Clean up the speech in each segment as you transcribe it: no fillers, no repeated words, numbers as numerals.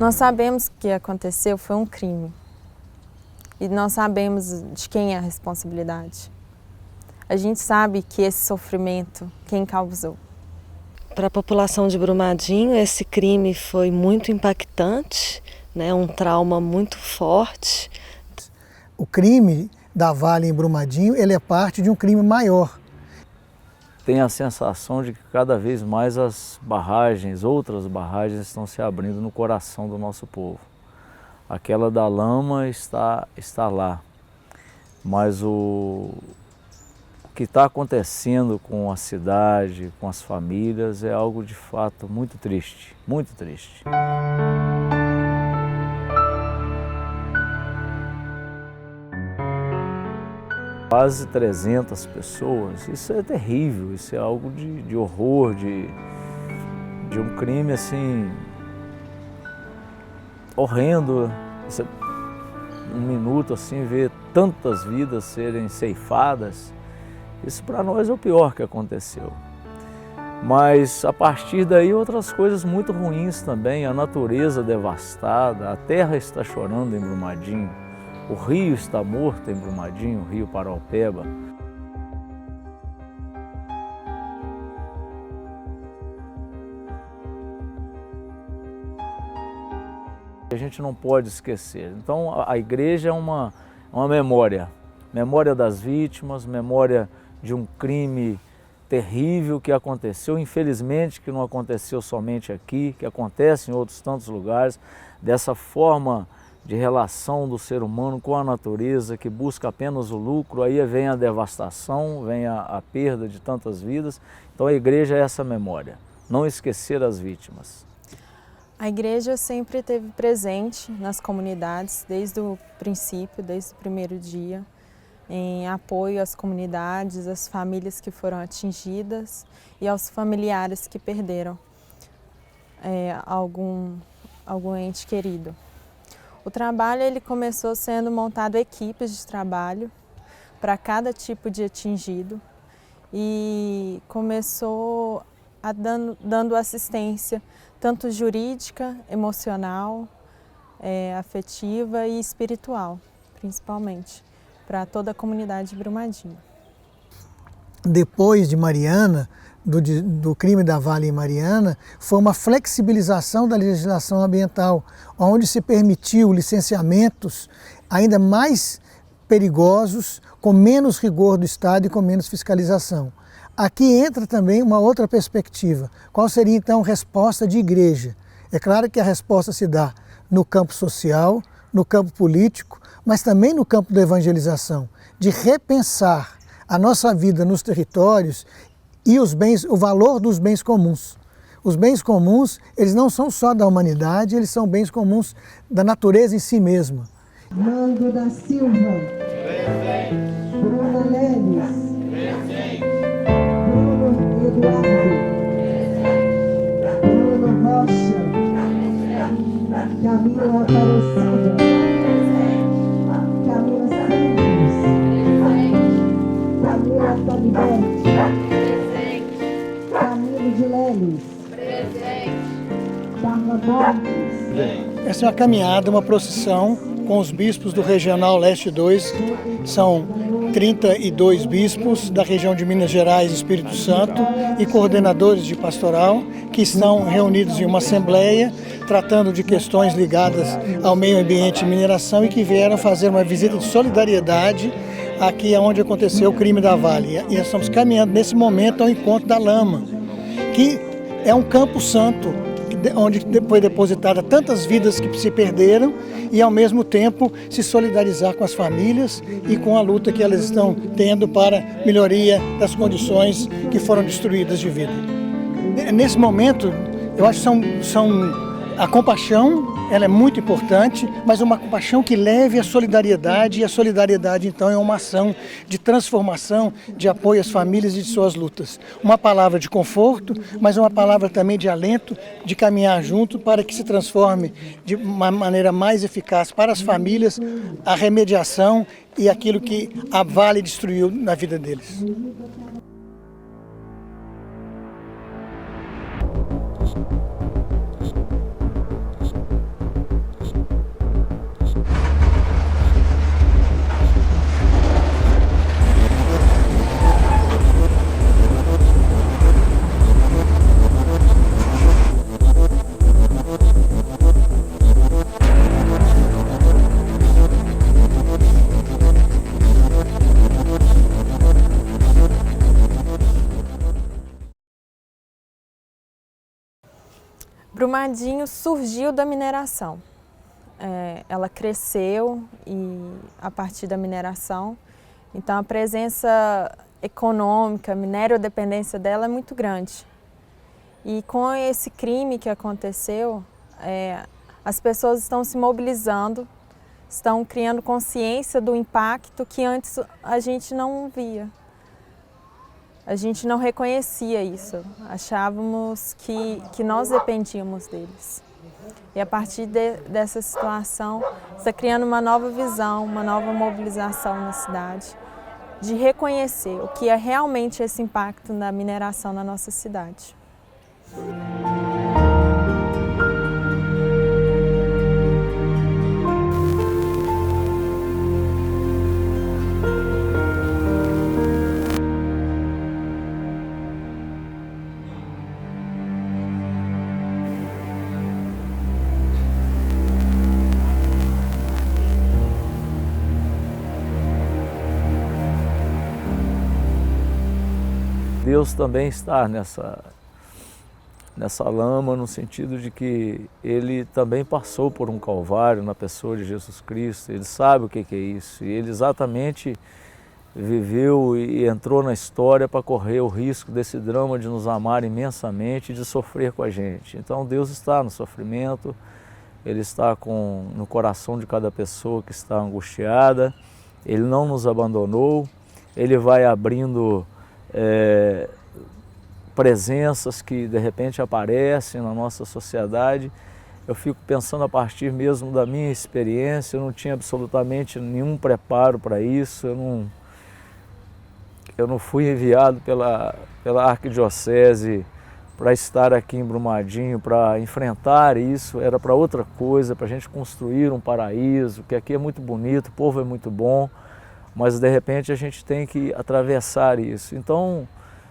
Nós sabemos que o que aconteceu foi um crime e nós sabemos de quem é a responsabilidade. A gente sabe que esse sofrimento, quem causou. Para a população de Brumadinho, esse crime foi muito impactante, né? Um trauma muito forte. O crime da Vale em Brumadinho, ele é parte de um crime maior. Tem a sensação de que cada vez mais as barragens, outras barragens estão se abrindo no coração do nosso povo. Aquela da Lama está lá, mas o que está acontecendo com a cidade, com as famílias, é algo de fato muito triste, muito triste. Quase 300 pessoas, isso é terrível, isso é algo de horror, de um crime assim, horrendo. Você, um minuto assim, ver tantas vidas serem ceifadas, isso para nós é o pior que aconteceu. Mas a partir daí outras coisas muito ruins também, a natureza devastada, a terra está chorando em Brumadinho. O rio está morto em Brumadinho, o rio Paraopeba. A gente não pode esquecer. Então a igreja é uma memória das vítimas, memória de um crime terrível que aconteceu, infelizmente que não aconteceu somente aqui, que acontece em outros tantos lugares, dessa forma de relação do ser humano com a natureza, que busca apenas o lucro, aí vem a devastação, vem a perda de tantas vidas. Então a igreja é essa memória, não esquecer as vítimas. A igreja sempre esteve presente nas comunidades, desde o princípio, desde o primeiro dia, em apoio às comunidades, às famílias que foram atingidas e aos familiares que perderam algum ente querido. O trabalho ele começou sendo montado equipes de trabalho para cada tipo de atingido e começou dando assistência tanto jurídica, emocional, afetiva e espiritual, principalmente, para toda a comunidade de Brumadinho. Depois de Mariana, do crime da Vale em Mariana, foi uma flexibilização da legislação ambiental, onde se permitiu licenciamentos ainda mais perigosos, com menos rigor do Estado e com menos fiscalização. Aqui entra também uma outra perspectiva. Qual seria então a resposta de igreja? É claro que a resposta se dá no campo social, no campo político, mas também no campo da evangelização, de repensar a nossa vida nos territórios e o valor dos bens comuns. Os bens comuns, eles não são só da humanidade, eles são bens comuns da natureza em si mesma. Nando da Silva. Presente. Bruna Leles. Presente. Bruno Eduardo. Presente. Bruno Rocha. Presente. Camila Aparecida. Presente. Camila Santos. Presente. Camila Taliberti. De Leles. Presente. Carla Borges. Essa é uma caminhada, uma procissão com os bispos do Regional Leste 2. São 32 bispos da região de Minas Gerais e Espírito Santo e coordenadores de pastoral que estão reunidos em uma assembleia tratando de questões ligadas ao meio ambiente e mineração e que vieram fazer uma visita de solidariedade aqui onde aconteceu o crime da Vale. E nós estamos caminhando nesse momento ao encontro da Lama, que é um campo santo, onde foi depositada tantas vidas que se perderam e, ao mesmo tempo, se solidarizar com as famílias e com a luta que elas estão tendo para melhoria das condições que foram destruídas de vida. Nesse momento, eu acho que a compaixão, ela é muito importante, mas uma compaixão que leve à solidariedade, e a solidariedade, então, é uma ação de transformação, de apoio às famílias e de suas lutas. Uma palavra de conforto, mas uma palavra também de alento, de caminhar junto para que se transforme de uma maneira mais eficaz para as famílias a remediação e aquilo que a Vale destruiu na vida deles. Brumadinho surgiu da mineração. Ela cresceu a partir da mineração, então a presença econômica, minério-dependência dela é muito grande. E com esse crime que aconteceu, as pessoas estão se mobilizando, estão criando consciência do impacto que antes a gente não via. A gente não reconhecia isso, achávamos que nós dependíamos deles. E a partir dessa situação, está criando uma nova visão, uma nova mobilização na cidade, de reconhecer o que é realmente esse impacto da mineração na nossa cidade. Deus também está nessa lama, no sentido de que Ele também passou por um calvário na pessoa de Jesus Cristo, Ele sabe o que é isso, e Ele exatamente viveu e entrou na história para correr o risco desse drama de nos amar imensamente e de sofrer com a gente. Então Deus está no sofrimento, Ele está no coração de cada pessoa que está angustiada, Ele não nos abandonou, Ele vai abrindo presenças que de repente aparecem na nossa sociedade. Eu fico pensando a partir mesmo da minha experiência, eu não tinha absolutamente nenhum preparo para isso, eu não fui enviado pela arquidiocese para estar aqui em Brumadinho, para enfrentar isso, era para outra coisa, para a gente construir um paraíso, que aqui é muito bonito, o povo é muito bom, mas de repente a gente tem que atravessar isso. Então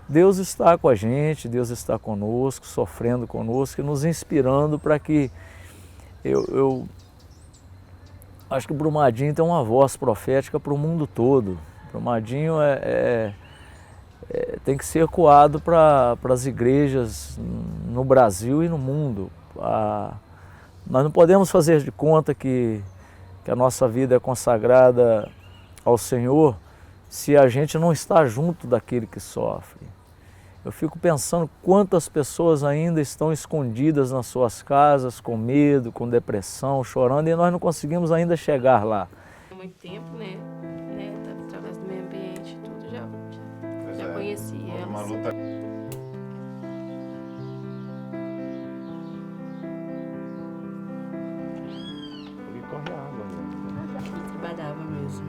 Deus está com a gente, Deus está conosco, sofrendo conosco e nos inspirando para que eu acho que Brumadinho tem uma voz profética para o mundo todo. Brumadinho tem que ser ecoado para as igrejas no Brasil e no mundo. Nós não podemos fazer de conta que a nossa vida é consagrada ao Senhor se a gente não está junto daquele que sofre. Eu fico pensando quantas pessoas ainda estão escondidas nas suas casas, com medo, com depressão, chorando, e nós não conseguimos ainda chegar lá. Há muito tempo, né? Através do meio ambiente e tudo, já conheci elas. Trabalhava mesmo.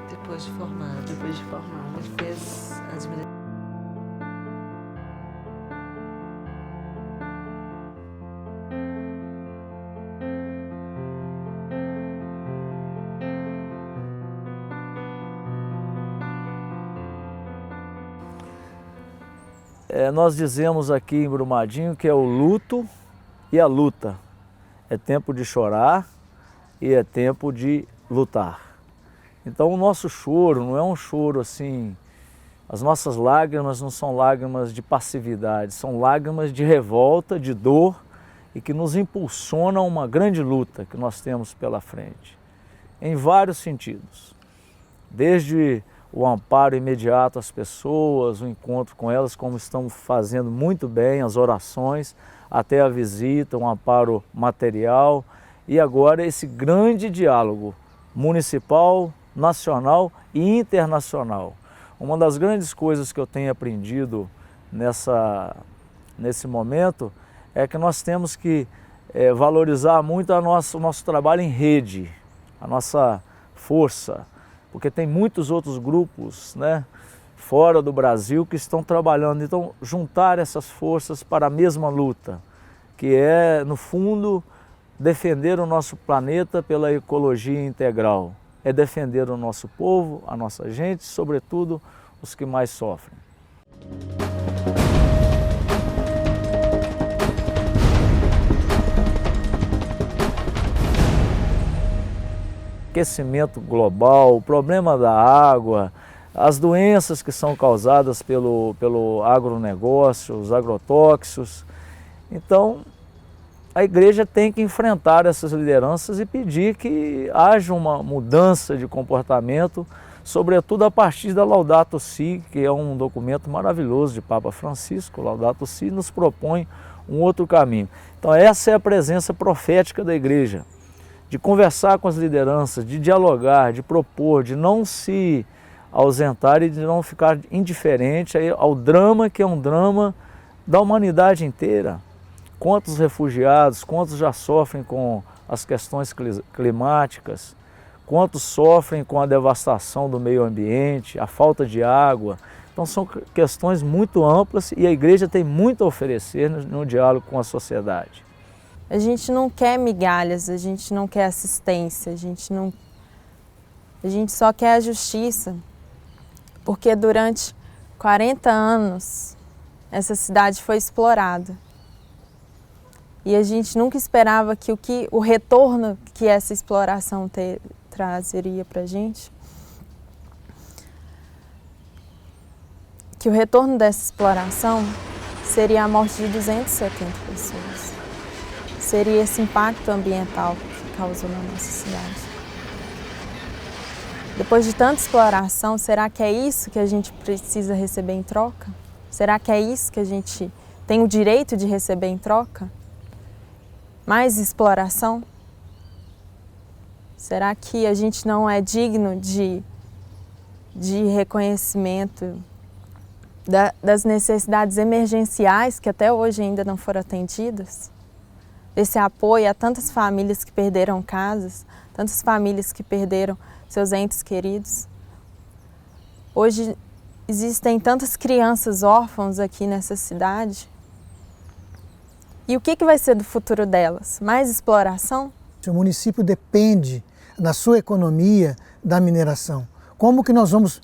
Depois de formado. Ele fez administração. Nós dizemos aqui em Brumadinho que é o luto e a luta. É tempo de chorar e é tempo de lutar. Então o nosso choro não é um choro assim, as nossas lágrimas não são lágrimas de passividade, são lágrimas de revolta, de dor e que nos impulsionam a uma grande luta que nós temos pela frente, em vários sentidos. Desde o amparo imediato às pessoas, o encontro com elas, como estamos fazendo muito bem, as orações, até a visita, um amparo material e agora esse grande diálogo municipal, nacional e internacional. Uma das grandes coisas que eu tenho aprendido nesse momento é que nós temos que valorizar muito o nosso trabalho em rede, a nossa força, porque tem muitos outros grupos, né, fora do Brasil que estão trabalhando. Então, juntar essas forças para a mesma luta, que é, no fundo, defender o nosso planeta pela ecologia integral. É defender o nosso povo, a nossa gente, sobretudo os que mais sofrem. Aquecimento global, o problema da água, as doenças que são causadas pelo agronegócio, os agrotóxicos. Então, a igreja tem que enfrentar essas lideranças e pedir que haja uma mudança de comportamento, sobretudo a partir da Laudato Si, que é um documento maravilhoso de Papa Francisco. Laudato Si nos propõe um outro caminho. Então essa é a presença profética da igreja, de conversar com as lideranças, de dialogar, de propor, de não se ausentar e de não ficar indiferente ao drama que é um drama da humanidade inteira. Quantos refugiados, quantos já sofrem com as questões climáticas, quantos sofrem com a devastação do meio ambiente, a falta de água. Então são questões muito amplas e a igreja tem muito a oferecer no diálogo com a sociedade. A gente não quer migalhas, a gente não quer assistência, a gente só quer a justiça, porque durante 40 anos essa cidade foi explorada. E a gente nunca esperava que o retorno que essa exploração trazeria para a gente, que o retorno dessa exploração seria a morte de 270 pessoas. Seria esse impacto ambiental que causou na nossa cidade. Depois de tanta exploração, será que é isso que a gente precisa receber em troca? Será que é isso que a gente tem o direito de receber em troca? Mais exploração? Será que a gente não é digno de reconhecimento das necessidades emergenciais que até hoje ainda não foram atendidas? Desse apoio a tantas famílias que perderam casas, tantas famílias que perderam seus entes queridos. Hoje existem tantas crianças órfãos aqui nessa cidade. E o que vai ser do futuro delas? Mais exploração? O município depende, na sua economia, da mineração. Como que nós vamos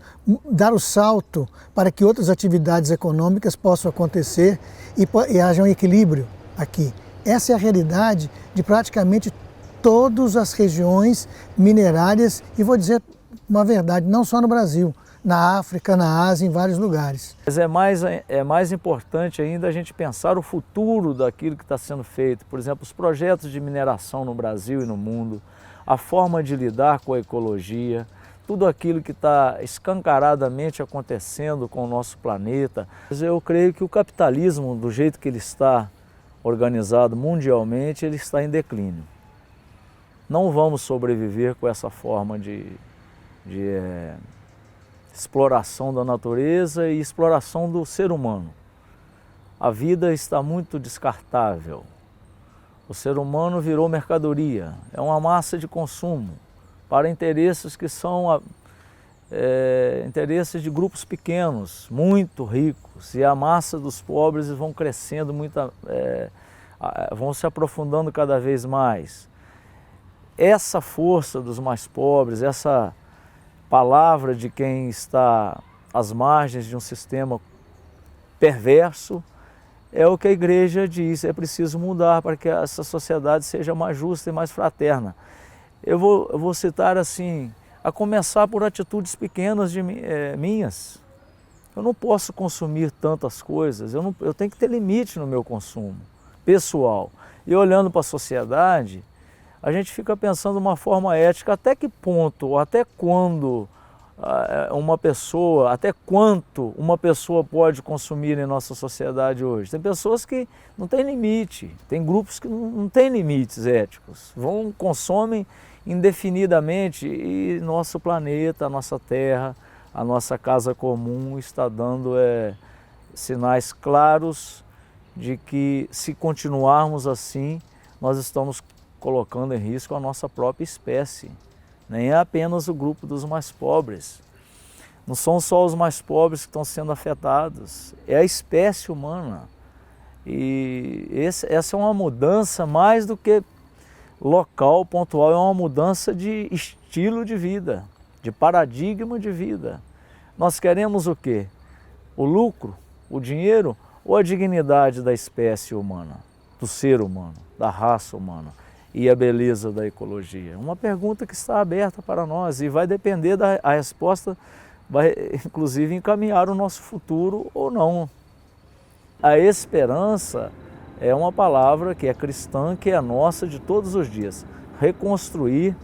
dar o salto para que outras atividades econômicas possam acontecer e haja um equilíbrio aqui? Essa é a realidade de praticamente todas as regiões minerárias, e vou dizer uma verdade, não só no Brasil, na África, na Ásia, em vários lugares. Mas é mais importante ainda a gente pensar o futuro daquilo que está sendo feito. Por exemplo, os projetos de mineração no Brasil e no mundo, a forma de lidar com a ecologia, tudo aquilo que está escancaradamente acontecendo com o nosso planeta. Eu creio que o capitalismo, do jeito que ele está organizado mundialmente, ele está em declínio. Não vamos sobreviver com essa forma de exploração da natureza e exploração do ser humano. A vida está muito descartável. O ser humano virou mercadoria, é uma massa de consumo para interesses que são interesses de grupos pequenos, muito ricos, e a massa dos pobres vão crescendo, vão se aprofundando cada vez mais. Essa força dos mais pobres, essa palavra de quem está às margens de um sistema perverso, é o que a igreja diz, é preciso mudar para que essa sociedade seja mais justa e mais fraterna. Eu vou citar assim, a começar por atitudes pequenas minhas. Eu não posso consumir tantas coisas, eu tenho que ter limite no meu consumo pessoal. E olhando para a sociedade, a gente fica pensando de uma forma ética, até que ponto, até quando até quanto uma pessoa pode consumir em nossa sociedade hoje. Tem pessoas que não têm limite, tem grupos que não têm limites éticos, consomem indefinidamente, e nosso planeta, a nossa terra, a nossa casa comum está dando sinais claros de que, se continuarmos assim, nós estamos colocando em risco a nossa própria espécie. Nem é apenas o grupo dos mais pobres. Não são só os mais pobres que estão sendo afetados, é a espécie humana. E essa é uma mudança mais do que local, pontual, é uma mudança de estilo de vida, de paradigma de vida. Nós queremos o quê? O lucro, o dinheiro ou a dignidade da espécie humana, do ser humano, da raça humana e a beleza da ecologia? Uma pergunta que está aberta para nós e vai depender a resposta, vai inclusive encaminhar o nosso futuro ou não. A esperança é uma palavra que é cristã, que é nossa de todos os dias. Reconstruir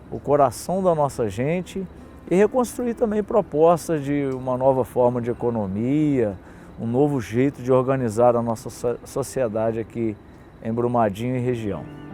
o coração da nossa gente e reconstruir também propostas de uma nova forma de economia, um novo jeito de organizar a nossa sociedade aqui em Brumadinho e região.